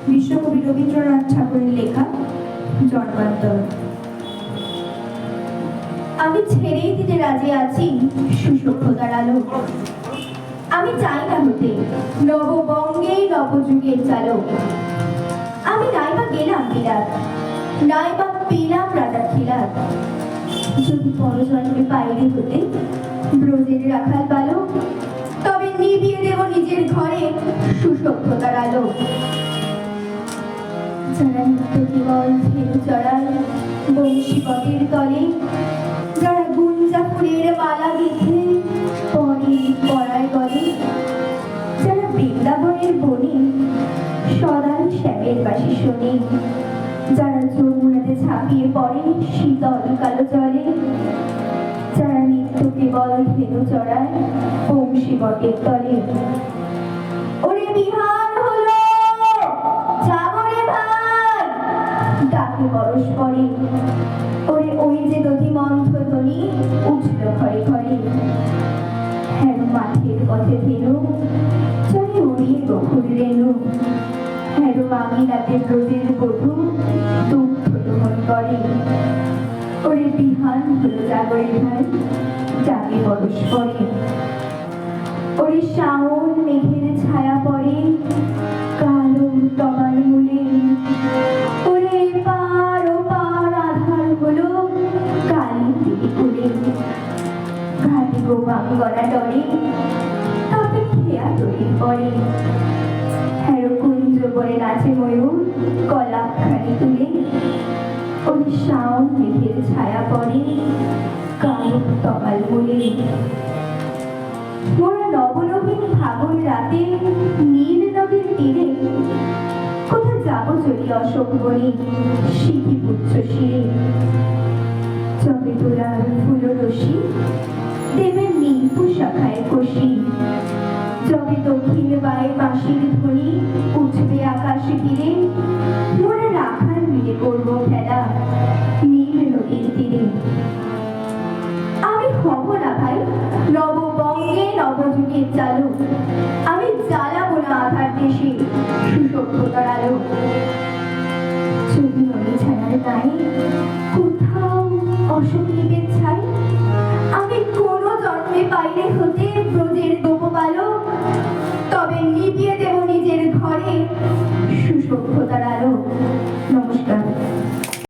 বিশ্বকবি রবীন্দ্রনাথ ঠাকুরের লেখা জন্মান্তর। আমি ছেড়েই দিতে রাজি আছি সুসভ্যতার আলো। আমি চাই না হতে নববঙ্গে নবযুগের চালক। আমি নাইবা গেলাম বিলাত, নাইবা পেলাম রাজা খিলাত। যদি পরজন্মে বাইরে হতে ব্রজের রাখাল বালক, তবে নিভিয়ে দেব নিজের ঘরে সুসভ্যতার আলো। যারা নিত্য কেবল ধেনু চড়ায় বংশীপটের তলে, যারা গুঞ্জা ফুলের মালা গেঁথে পরে পরায় গলে, যারা বৃন্দাবনের বনে সদাই শ্যামের বাসি শোনে, যারা যমুনাতে ঝাঁপিয়ে পড়ে শীতল কালো জলে, যারা নিত্য কেবল ধেনু চড়ায় বংশীপটের তলে। ওরে বিহান হলো, যাবো রে ভাই, ডাকে পরস্পরে। ওরে ওই যে দধি মন্থ ধ্বনি উঠল ঘরে ঘরে। হ্যাঁ মাঠের পথে ধেনু চলে উড়িয়ে বকুল রেণু। হ্যাঁ আমি রাতে ব্রজের বধূ দুগ্ধ দহন করে। ওরে বিহান হলো জাগরে ভাই, ডাকে পরস্পরে। ওরে শ্রাবণ মেঘের ছায়া পড়ে কালো তমাল মূলে। ওরে পার ও পার আধার হলো কালী কুলে। ঘাটে গোপাঙ্গনা ডরে তাতে খেয়া তরির পরে। হ্যারো কুঞ্জ পরে নাচে ময়ূর কলাখানি তুলে। ওরে শ্রাবণ মেঘের ছায়া পড়ে কালো তমাল মূলে। মোরা নবনবীন ফাগুন রাতে নীল নদীর তীরে কোথা যাবো চলি অশোক বনে সিঁথি পুচ্ছ শিরে। চবে তোলার ফুল রশি দেবে নীলপু শাখায় কষি। যবে দক্ষিণ বায়ে বাঁশির ধ্বনি উঠবে আকাশে তীরে, মোরা রাখাল মিলে করবো খেলা নীল নদীর তীরে। আমি হব না ভাই নববঙ্গে নবযুগের চালক। আমি জ্বালাবো না আধার দেশে সুসভ্যতার আলো।